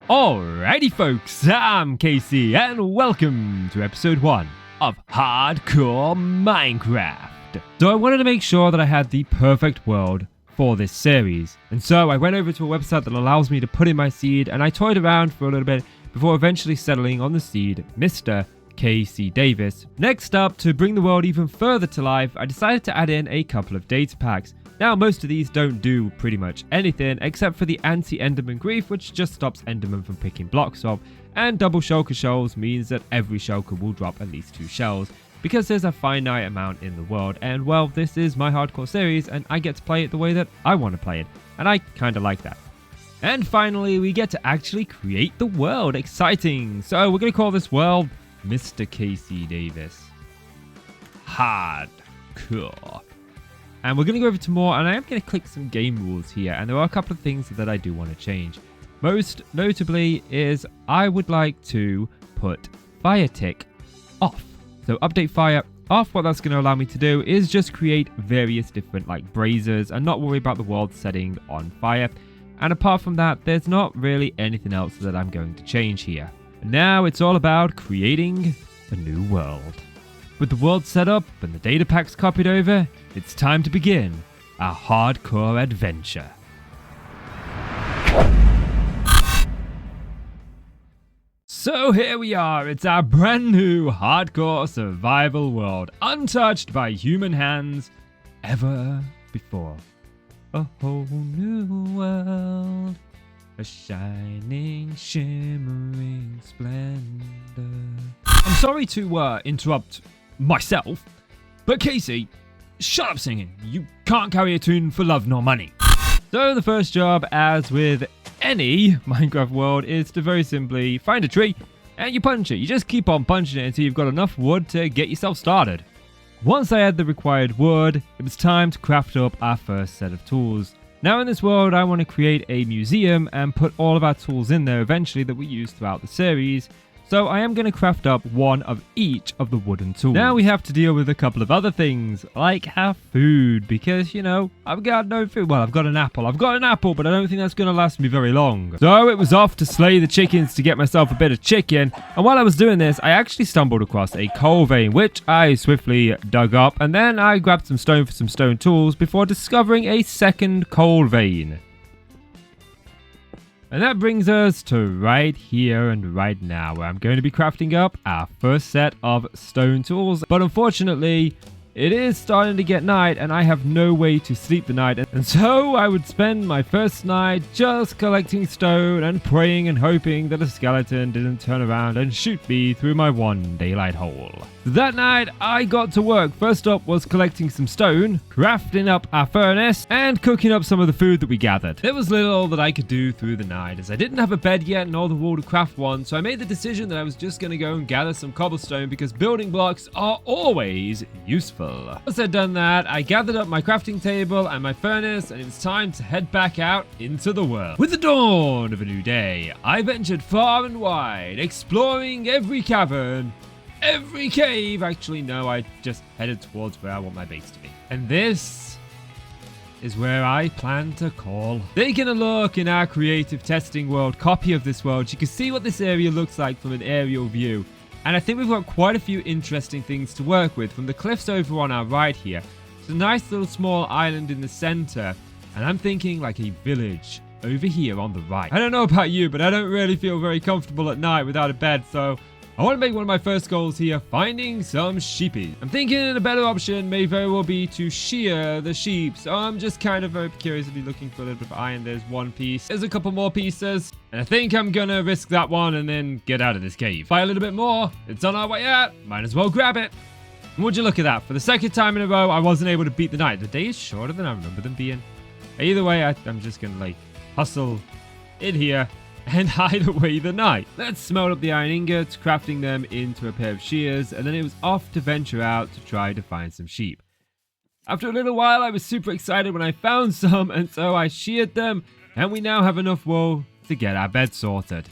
Alrighty folks, I'm Casey and welcome to episode 1 of Hardcore Minecraft. So I wanted to make sure that I had the perfect world for this series, and so I went over to a website that allows me to put in my seed, and I toyed around for a little bit before eventually settling on the seed MrKCDavis. Next up, to bring the world even further to life, I decided to add in a couple of data packs. Now, most of these don't do pretty much anything except for the anti-enderman grief, which just stops enderman from picking blocks up, and double shulker shells means that every shulker will drop at least 2 shells, because there's a finite amount in the world, and well, this is my hardcore series and I get to play it the way that I want to play it, and I kinda like that. And finally, we get to actually create the world. Exciting! So we're gonna call this world MrKCDavis. Hardcore. And we're going to go over to more, and I am going to click some game rules here, and there are a couple of things that I do want to change. Most notably is I would like to put fire tick off. So update fire off. What that's going to allow me to do is just create various different like braziers and not worry about the world setting on fire. And apart from that, there's not really anything else that I'm going to change here. Now it's all about creating a new world. With the world set up and the data packs copied over, it's time to begin our hardcore adventure. So here we are, it's our brand new hardcore survival world, untouched by human hands ever before. A whole new world, a shining, shimmering splendor. I'm sorry to interrupt myself, but Casey, shut up singing. You can't carry a tune for love nor money. So the first job, as with any Minecraft world, is to very simply find a tree and you punch it. You just keep on punching it until you've got enough wood to get yourself started. Once I had the required wood, it was time to craft up our first set of tools. Now in this world, I want to create a museum and put all of our tools in there eventually that we use throughout the series. So I am going to craft up one of each of the wooden tools. Now we have to deal with a couple of other things, like our food, because, you know, I've got no food. Well, I've got an apple, but I don't think that's going to last me very long. So it was off to slay the chickens to get myself a bit of chicken, and while I was doing this, I actually stumbled across a coal vein, which I swiftly dug up, and then I grabbed some stone for some stone tools before discovering a second coal vein. And that brings us to right here and right now, where I'm going to be crafting up our first set of stone tools. But unfortunately, it is starting to get night and I have no way to sleep the night. And so I would spend my first night just collecting stone and praying and hoping that a skeleton didn't turn around and shoot me through my one daylight hole. That night, I got to work. First up was collecting some stone, crafting up our furnace, and cooking up some of the food that we gathered. There was little that I could do through the night, as I didn't have a bed yet nor the wool to craft one, so I made the decision that I was just going to go and gather some cobblestone because building blocks are always useful. Once I'd done that, I gathered up my crafting table and my furnace, and it was time to head back out into the world. With the dawn of a new day, I ventured far and wide, exploring every cavern, every cave. Actually, no, I just headed towards where I want my base to be. And this is where I plan to call. Taking a look in our creative testing world copy of this world, you can see what this area looks like from an aerial view. And I think we've got quite a few interesting things to work with. From the cliffs over on our right here, it's a nice little small island in the center. And I'm thinking like a village over here on the right. I don't know about you, but I don't really feel very comfortable at night without a bed, so I want to make one of my first goals here, finding some sheepies. I'm thinking a better option may very well be to shear the sheep. So I'm just kind of very curiously looking for a little bit of iron. There's one piece. There's a couple more pieces. And I think I'm going to risk that one and then get out of this cave. Buy a little bit more. It's on our way out. Might as well grab it. And would you look at that? For the second time in a row, I wasn't able to beat the night. The day is shorter than I remember them being. Either way, I'm just going to like hustle in here and hide away the night. Let's smelt up the iron ingots, crafting them into a pair of shears, and then it was off to venture out to try to find some sheep. After a little while, I was super excited when I found some, and so I sheared them, and we now have enough wool to get our bed sorted.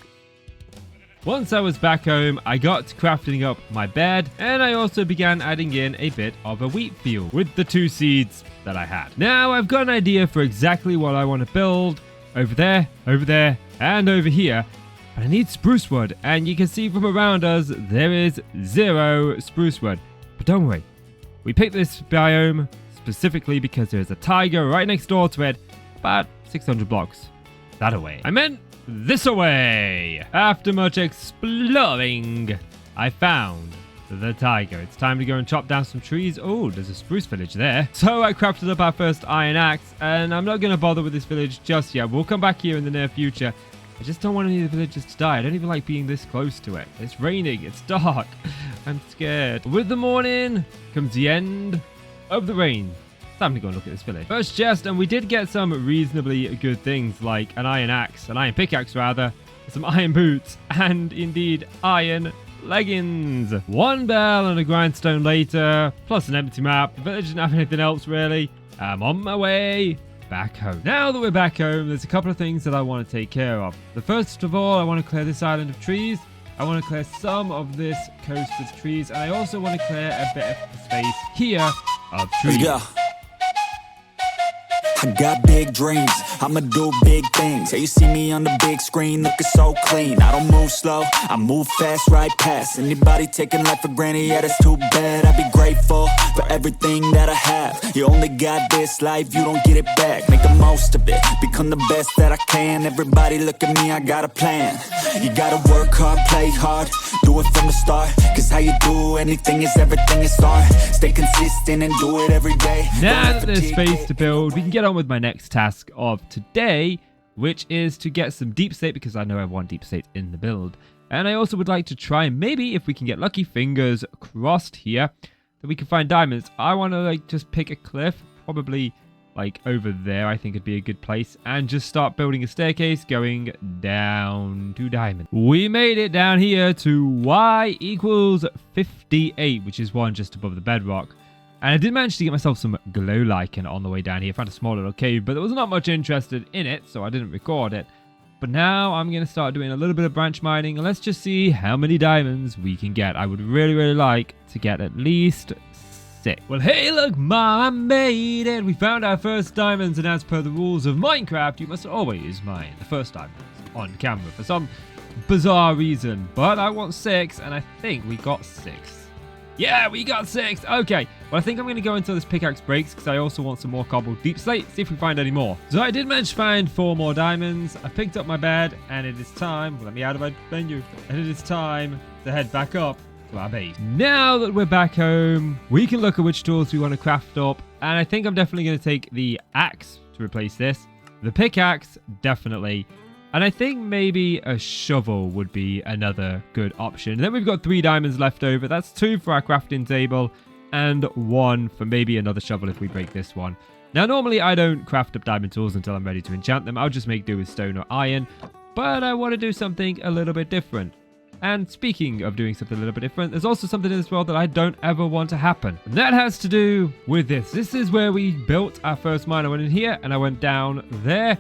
Once I was back home, I got to crafting up my bed, and I also began adding in a bit of a wheat field with the 2 seeds that I had. Now I've got an idea for exactly what I want to build over there, and over here. But I need spruce wood, and you can see from around us, there is 0 spruce wood. But don't worry, we picked this biome specifically because there's a tiger right next door to it, about 600 blocks that away. I meant this away! After much exploring, I found the tiger. It's time to go and chop down some trees. Oh, there's a spruce village there. So I crafted up our first iron axe, and I'm not going to bother with this village just yet. We'll come back here in the near future. I just don't want any of the villagers to die. I don't even like being this close to it. It's raining. It's dark. I'm scared. With the morning comes the end of the rain. Time to go and look at this village. First chest, and we did get some reasonably good things like an iron axe, an iron pickaxe rather, some iron boots, and indeed iron leggings. 1 bell and a grindstone later, plus an empty map. The village didn't have anything else really. I'm on my way back home. Now that we're back home, there's a couple of things that I want to take care of. The first of all, I want to clear this island of trees. I want to clear some of this coast of trees, and I also want to clear a bit of space here of trees. Yeah. I got big dreams, I'ma do big things. Yeah, you see me on the big screen looking so clean. I don't move slow, I move fast, right past anybody taking life for granted. Yeah, that's too bad. I'd be grateful for everything that I have. You only got this life, you don't get it back. Make the most of it, become the best that I can. Everybody look at me, I got a plan. You gotta work hard, play hard, do it from the start. Cause how you do anything is everything is art. Stay consistent and do it every day. Now that there's space to build, we can get on with my next task of today, which is to get some deep slate, because I know I want deep slate in the build. And I also would like to try, maybe if we can get lucky, fingers crossed here, that we can find diamonds. I want to like just pick a cliff, probably like over there. I think it'd be a good place, and just start building a staircase going down to diamond. We made it down here to y equals 58, which is one just above the bedrock. And I did manage to get myself some glow lichen on the way down here. I found a small little cave, but there was not much interested in it, so I didn't record it. But now I'm going to start doing a little bit of branch mining, and let's just see how many diamonds we can get. I would really like to get at least 6. Well, hey, look, Mom, I made it. We found our first diamonds, and as per the rules of Minecraft, you must always mine the first diamonds on camera for some bizarre reason. But I want 6, and I think we got 6. Yeah, we got 6. Okay, well, I think I'm going to go until this pickaxe breaks, because I also want some more cobbled deep slate, see if we find any more. So I did manage to find 4 more diamonds. I picked up my bed, and it is time, let me out of my menu, and it is time to head back up to our base. Now that we're back home, we can look at which tools we want to craft up, and I think I'm definitely going to take the axe to replace this. The pickaxe, definitely. And I think maybe a shovel would be another good option. And then we've got 3 diamonds left over. That's 2 for our crafting table and 1 for maybe another shovel if we break this one. Now, normally I don't craft up diamond tools until I'm ready to enchant them. I'll just make do with stone or iron. But I want to do something a little bit different. And speaking of doing something a little bit different, there's also something in this world that I don't ever want to happen. And that has to do with this. This is where we built our first mine. I went in here and I went down there.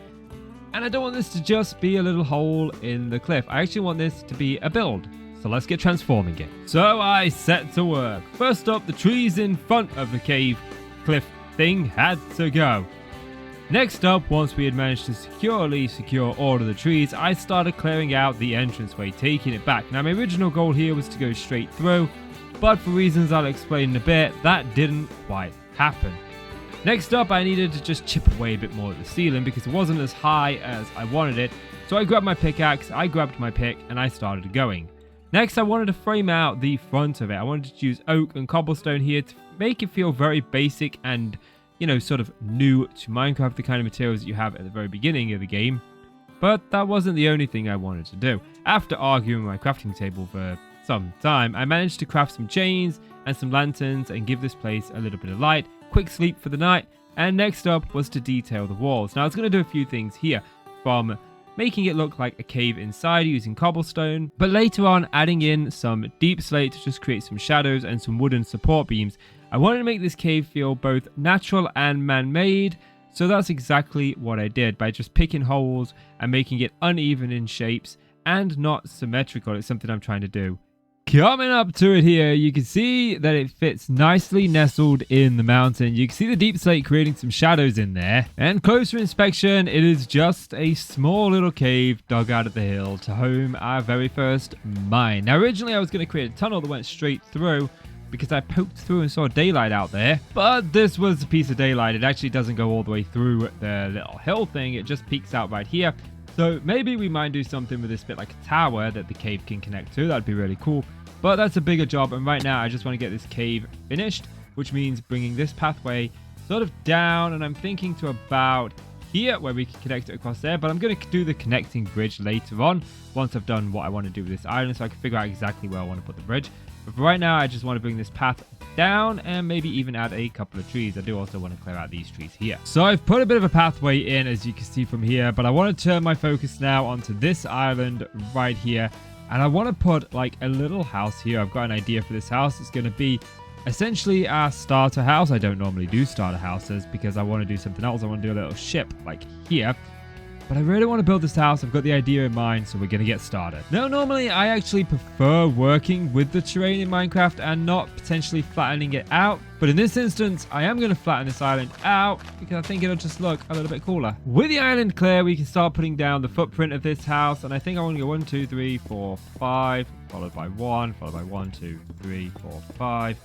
And I don't want this to just be a little hole in the cliff. I actually want this to be a build. So let's get transforming it. So I set to work. First up, the trees in front of the cave cliff thing had to go. Next up, once we had managed to securely secure all of the trees, I started clearing out the entranceway, taking it back. Now, my original goal here was to go straight through, but for reasons I'll explain in a bit, that didn't quite happen. Next up, I needed to just chip away a bit more at the ceiling because it wasn't as high as I wanted it. So I grabbed my pickaxe, I grabbed my pick, and I started going. Next, I wanted to frame out the front of it. I wanted to use oak and cobblestone here to make it feel very basic and, you know, sort of new to Minecraft, the kind of materials that you have at the very beginning of the game. But that wasn't the only thing I wanted to do. After arguing my crafting table for some time, I managed to craft some chains and some lanterns and give this place a little bit of light. Quick sleep for the night, and next up was to detail the walls. Now I was going to do a few things here, from making it look like a cave inside using cobblestone, but later on adding in some deep slate to just create some shadows and some wooden support beams. I wanted to make this cave feel both natural and man-made, so that's exactly what I did by just picking holes and making it uneven in shapes and not symmetrical. It's something I'm trying to do Coming up to it here, you can see that it fits nicely nestled in the mountain. You can see the deep slate creating some shadows in there. And closer inspection, it is just a small little cave dug out of the hill to home our very first mine. Now, originally I was going to create a tunnel that went straight through because I poked through and saw daylight out there. But this was a piece of daylight. It actually doesn't go all the way through the little hill thing. It just peeks out right here. So maybe we might do something with this bit like a tower that the cave can connect to. That'd be really cool. But that's a bigger job, and right now I just want to get this cave finished, which means bringing this pathway sort of down, and I'm thinking to about here where we can connect it across there. But I'm going to do the connecting bridge later on once I've done what I want to do with this island, so I can figure out exactly where I want to put the bridge. But for right now, I just want to bring this path down and maybe even add a couple of trees. I do also want to clear out these trees here. So I've put a bit of a pathway in, as you can see from here, but I want to turn my focus now onto this island right here. And I want to put like a little house here. I've got an idea for this house. It's going to be essentially our starter house. I don't normally do starter houses because I want to do something else. I want to do a little ship like here. But I really want to build this house. I've got the idea in mind, so we're going to get started. Now, normally I actually prefer working with the terrain in Minecraft and not potentially flattening it out. But in this instance, I am going to flatten this island out because I think it'll just look a little bit cooler. With the island clear, we can start putting down the footprint of this house. And I think I want to go 1, 2, 3, 4, 5, followed by 1, followed by 1, 2, 3, 4, 5.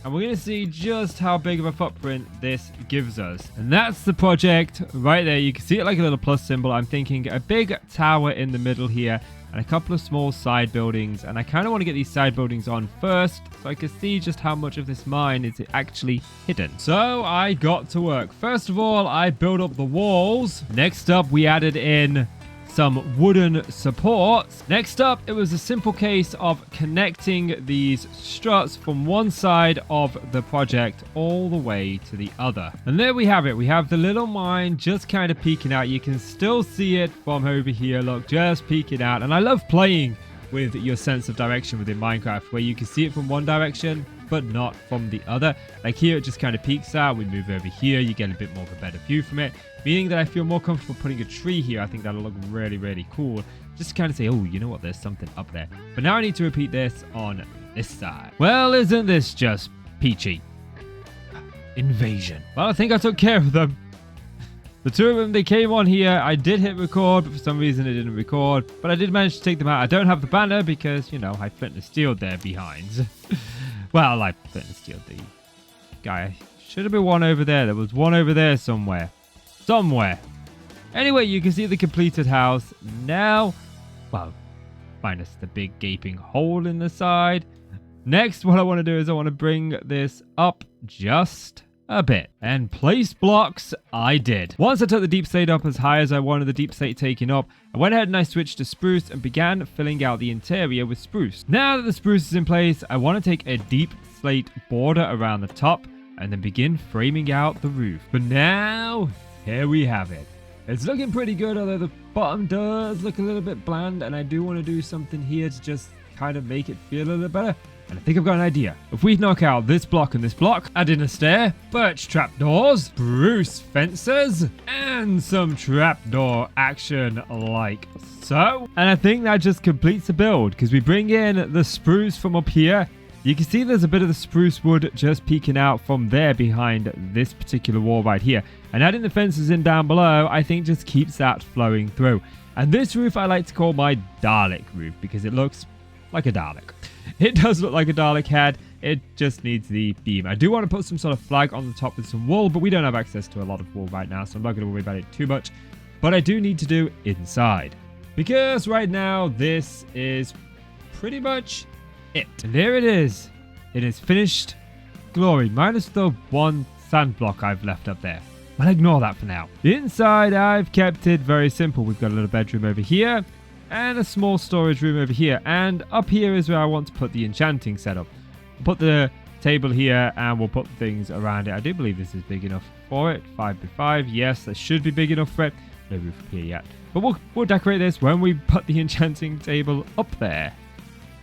And we're going to see just how big of a footprint this gives us. And that's the project right there. You can see it like a little plus symbol. I'm thinking a big tower in the middle here and a couple of small side buildings. And I kind of want to get these side buildings on first so I can see just how much of this mine is actually hidden. So I got to work. First of all, I built up the walls. Next up, we added in some wooden supports. Next up, it was a simple case of connecting these struts from one side of the project all the way to the other. And there we have it. We have the little mine just kind of peeking out. You can still see it from over here. Look, just peeking out. And I love playing with your sense of direction within Minecraft, where you can see it from one direction but not from the other. Like here, it just kind of peeks out. We move over here, you get a bit more of a better view from it, meaning that I feel more comfortable putting a tree here. I think that'll look really, really cool. Just to kind of say, oh, you know what, there's something up there. But now I need to repeat this on this side. Well, isn't this just peachy? Invasion. Well, I think I took care of them. The two of them, they came on here. I did hit record, but for some reason it didn't record. But I did manage to take them out. I don't have the banner because, you know, I flint and steel there behind. Well, I flint and steel the guy. Should have been one over there. There was one over there somewhere. Anyway, you can see the completed house now. Well, minus the big gaping hole in the side. Next, what I want to do is I want to bring this up just a bit. And place blocks I did. Once I took the deep slate up as high as I wanted the deep slate taken up, I went ahead and I switched to spruce and began filling out the interior with spruce. Now that the spruce is in place, I want to take a deep slate border around the top and then begin framing out the roof. But now, here we have it. It's looking pretty good, although the bottom does look a little bit bland, and I do want to do something here to just kind of make it feel a little better. And I think I've got an idea. If we knock out this block and this block, add in a stair, birch trapdoors, spruce fences, and some trapdoor action like so. And I think that just completes the build, because we bring in the spruce from up here. You can see there's a bit of the spruce wood just peeking out from there behind this particular wall right here. And adding the fences in down below, I think just keeps that flowing through. And this roof I like to call my Dalek roof, because it looks like a Dalek. It does look like a Dalek head. It just needs the beam. I do want to put some sort of flag on the top with some wool, but we don't have access to a lot of wool right now, so I'm not going to worry about it too much. But I do need to do inside, because right now this is pretty much it. And there it is. It is finished glory, minus the one sand block I've left up there. Well, ignore that for now. Inside, I've kept it very simple. We've got a little bedroom over here and a small storage room over here. And up here is where I want to put the enchanting setup. We'll put the table here and we'll put things around it. I do believe this is big enough for it. 5x5. Yes, that should be big enough for it. No roof up here yet. But we'll decorate this when we put the enchanting table up there.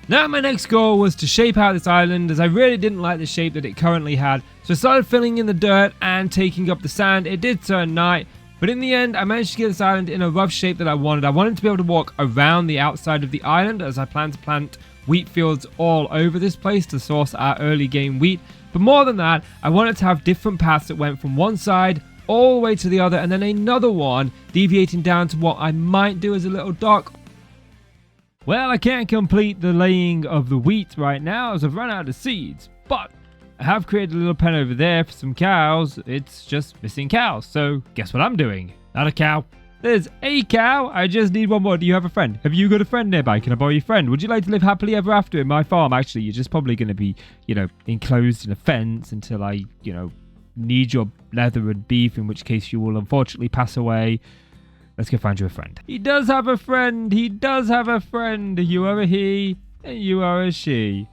Now my next goal was to shape out this island, as I really didn't like the shape that it currently had. So I started filling in the dirt and taking up the sand. It did turn night, But in the end, I managed to get this island in a rough shape that I wanted. I wanted to be able to walk around the outside of the island, as I plan to plant wheat fields all over this place to source our early game wheat. But more than that, I wanted to have different paths that went from one side all the way to the other, and then another one deviating down to what I might do as a little dock. Well, I can't complete the laying of the wheat right now as I've run out of seeds, but I have created a little pen over there for some cows. It's just missing cows, so guess what I'm doing? Not a cow. There's a cow. I just need one more. Do you have a friend? Have you got a friend nearby? Can I borrow your friend? Would you like to live happily ever after in my farm? Actually, you're just probably going to be, enclosed in a fence until I, need your leather and beef, in which case you will unfortunately pass away. Let's go find you a friend. He does have a friend. He does have a friend. You are a he and you are a she.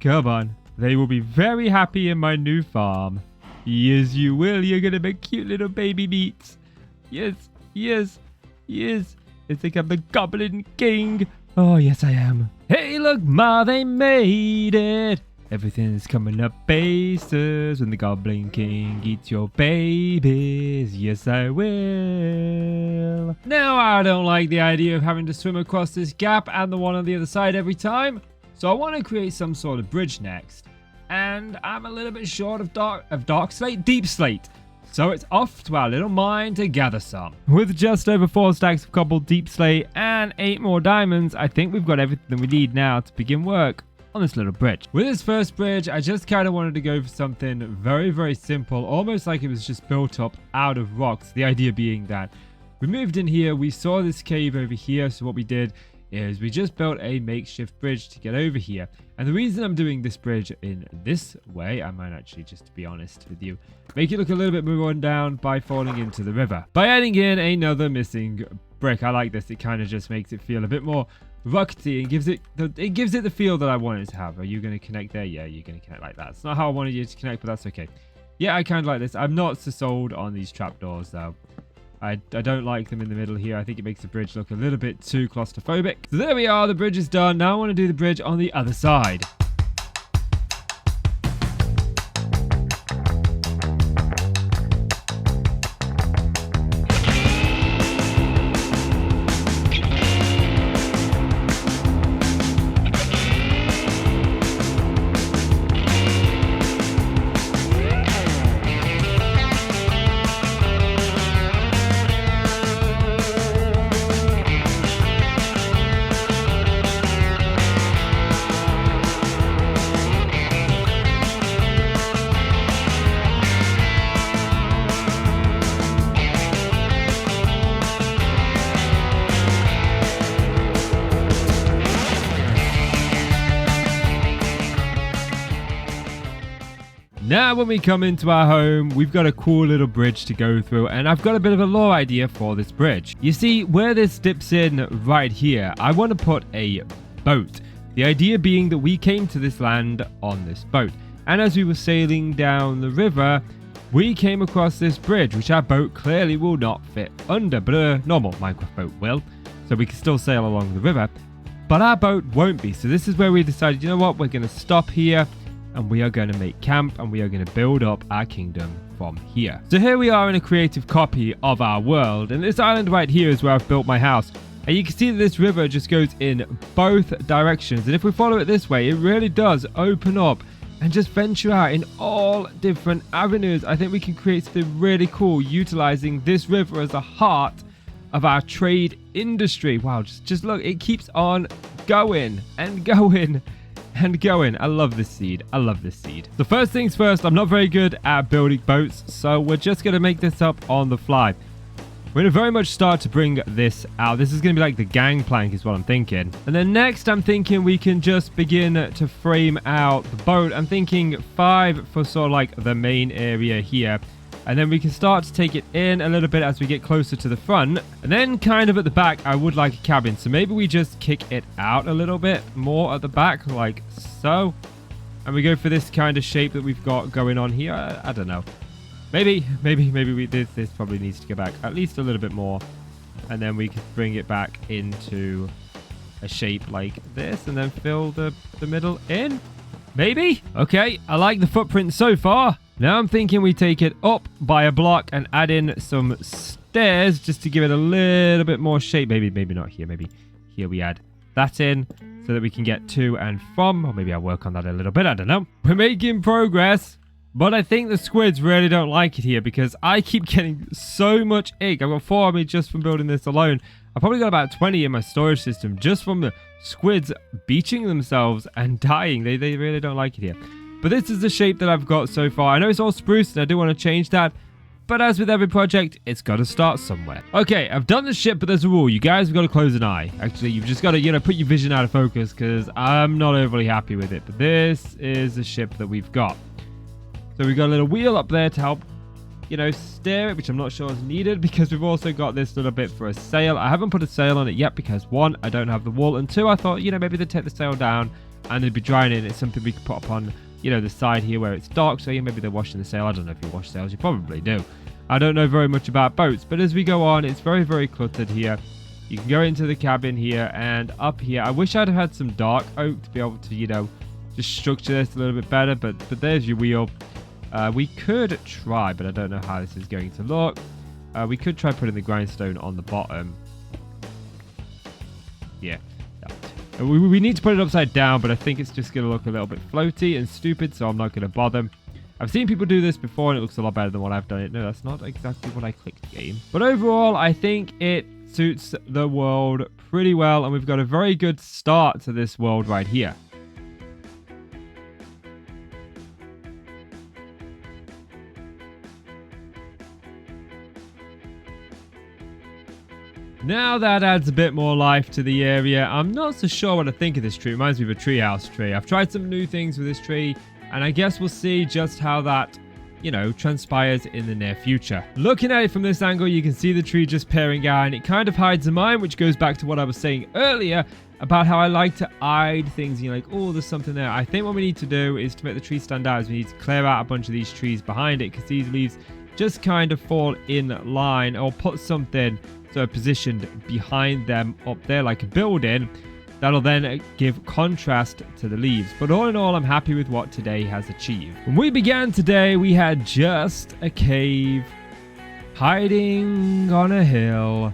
Come on. They will be very happy in my new farm. Yes, you will. You're going to make cute little baby meats. Yes, yes, yes. It's like I'm the Goblin King. Oh, yes, I am. Hey, look, Ma, they made it. Everything's coming up bases when the Goblin King eats your babies. Yes, I will. Now, I don't like the idea of having to swim across this gap and the one on the other side every time. So I want to create some sort of bridge next. And I'm a little bit short of dark slate, deep slate. So it's off to our little mine to gather some. With just over 4 stacks of cobbled deep slate and 8 more diamonds, I think we've got everything we need now to begin work on this little bridge. With this first bridge, I just kind of wanted to go for something very, very simple, almost like it was just built up out of rocks. The idea being that we moved in here, we saw this cave over here, so what we did is we just built a makeshift bridge to get over here. And the reason I'm doing this bridge in this way, I might actually, just to be honest with you, make it look a little bit more run down by falling into the river. By adding in another missing brick. I like this. It kind of just makes it feel a bit more ruggedy and gives it the feel that I want it to have. Are you going to connect there? Yeah, you're going to connect like that. It's not how I wanted you to connect, but that's okay. Yeah, I kind of like this. I'm not so sold on these trapdoors though. I don't like them in the middle here. I think it makes the bridge look a little bit too claustrophobic. So there we are. The bridge is done. Now I want to do the bridge on the other side. Now when we come into our home, we've got a cool little bridge to go through, and I've got a bit of a lore idea for this bridge. You see, where this dips in right here, I want to put a boat. The idea being that we came to this land on this boat, and as we were sailing down the river, we came across this bridge, which our boat clearly will not fit under, but a normal Minecraft boat will, so we can still sail along the river, but our boat won't be. So this is where we decided, you know what, we're going to stop here, and we are going to make camp, and we are going to build up our kingdom from here. So here we are in a creative copy of our world, and this island right here is where I've built my house. And you can see that this river just goes in both directions, and if we follow it this way, it really does open up and just venture out in all different avenues. I think we can create something really cool utilizing this river as the heart of our trade industry. Wow, just look, it keeps on going and going and going. I love this seed. I love this seed. So first things first, I'm not very good at building boats, so we're just going to make this up on the fly. We're going to very much start to bring this out. This is going to be like the gangplank is what I'm thinking. And then next, I'm thinking we can just begin to frame out the boat. I'm thinking 5 for sort of like the main area here. And then we can start to take it in a little bit as we get closer to the front. And then kind of at the back, I would like a cabin. So maybe we just kick it out a little bit more at the back, like so. And we go for this kind of shape that we've got going on here. I don't know. Maybe this probably needs to go back at least a little bit more. And then we can bring it back into a shape like this and then fill the middle in. Maybe? Okay, I like the footprint so far. Now I'm thinking we take it up by a block and add in some stairs just to give it a little bit more shape. Maybe not here. Maybe here we add that in so that we can get to and from. Or maybe I'll work on that a little bit. I don't know. We're making progress. But I think the squids really don't like it here because I keep getting so much ink. I've got 4 of me just from building this alone. I've probably got about 20 in my storage system just from the squids beaching themselves and dying. They really don't like it here. But this is the shape that I've got so far. I know it's all spruce and I do want to change that. But as with every project, it's got to start somewhere. Okay, I've done the ship, but there's a rule. You guys have got to close an eye. Actually, you've just got to, put your vision out of focus because I'm not overly happy with it. But this is the ship that we've got. So we've got a little wheel up there to help, steer it, which I'm not sure is needed because we've also got this little bit for a sail. I haven't put a sail on it yet because 1, I don't have the wool, and 2, I thought, maybe they'd take the sail down and they'd be drying it. It's something we could put up on, the side here where it's dark. So maybe they're washing the sail. I don't know if you wash sails. You probably do. I don't know very much about boats, but as we go on, it's very, very cluttered here. You can go into the cabin here and up here. I wish I'd have had some dark oak to be able to, just structure this a little bit better, but there's your wheel. We could try, but I don't know how this is going to look. We could try putting the grindstone on the bottom. Yeah. We need to put it upside down, but I think it's just going to look a little bit floaty and stupid, so I'm not going to bother. I've seen people do this before, and it looks a lot better than what I've done it. No, that's not exactly what I clicked, game. But overall, I think it suits the world pretty well, and we've got a very good start to this world right here. Now that adds a bit more life to the area. I'm not so sure what I think of this tree. It reminds me of a treehouse tree. I've tried some new things with this tree, and I guess we'll see just how that, transpires in the near future. Looking at it from this angle, you can see the tree just peering out, and it kind of hides the mind, which goes back to what I was saying earlier about how I like to hide things. You're like, oh, there's something there. I think what we need to do is to make the tree stand out is we need to clear out a bunch of these trees behind it because these leaves just kind of fall in line, or put something positioned behind them up there like a building that'll then give contrast to the leaves. But all in all, I'm happy with what today has achieved. When we began today, we had just a cave hiding on a hill.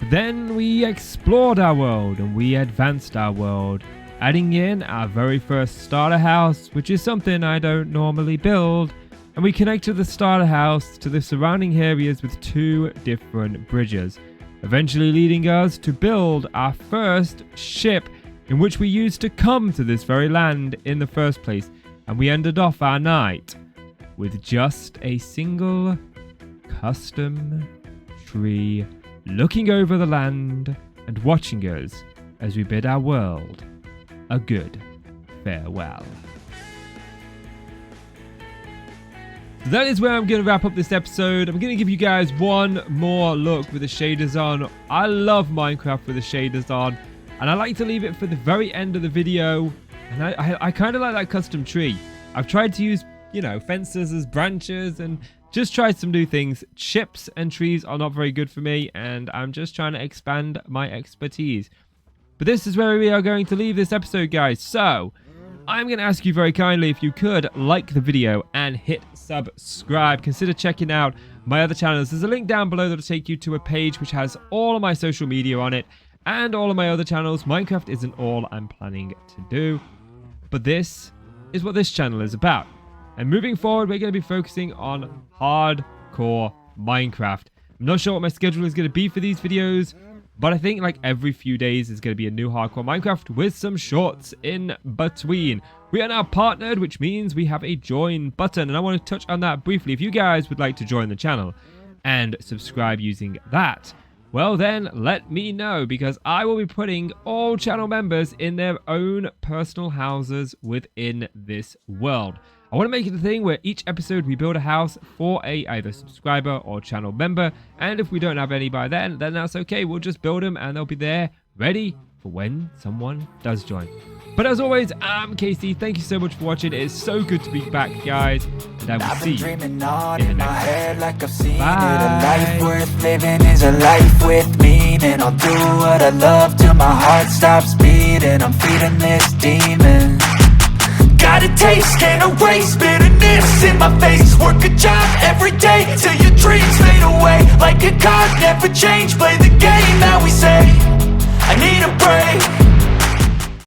Then we explored our world and we advanced our world, adding in our very first starter house, which is something I don't normally build. And we connected the starter house to the surrounding areas with 2 different bridges, eventually leading us to build our first ship in which we used to come to this very land in the first place. And we ended off our night with just a single custom tree looking over the land and watching us as we bid our world a good farewell. So that is where I'm going to wrap up this episode. I'm going to give you guys one more look with the shaders on. I love Minecraft with the shaders on, and I like to leave it for the very end of the video. And I kind of like that custom tree. I've tried to use, fences as branches and just tried some new things. Chips and trees are not very good for me, and I'm just trying to expand my expertise. But this is where we are going to leave this episode, guys. So I'm going to ask you very kindly if you could like the video and hit subscribe. Consider checking out my other channels. There's a link down below that will take you to a page which has all of my social media on it and all of my other channels. Minecraft isn't all I'm planning to do, but this is what this channel is about. And moving forward, we're going to be focusing on hardcore Minecraft. I'm not sure what my schedule is going to be for these videos, but I think like every few days is going to be a new hardcore Minecraft with some shorts in between. We are now partnered, which means we have a join button, and I want to touch on that briefly. If you guys would like to join the channel and subscribe using that, well then let me know, because I will be putting all channel members in their own personal houses within this world. I want to make it a thing where each episode we build a house for a either subscriber or channel member, and if we don't have any by then that's okay. We'll just build them and they'll be there ready for when someone does join. But as always, I'm KC. Thank you so much for watching. It is so good to be back, guys, and I will see you in the next one. Bye. A life worth living is a life with meaning. I'll do what I love till my heart stops beating. I'm feeding this demon. Got a taste, can't erase bitterness. this in my face. Work a job every day till your dreams fade away. Like a card, never change. Play the game that we say. I need a break.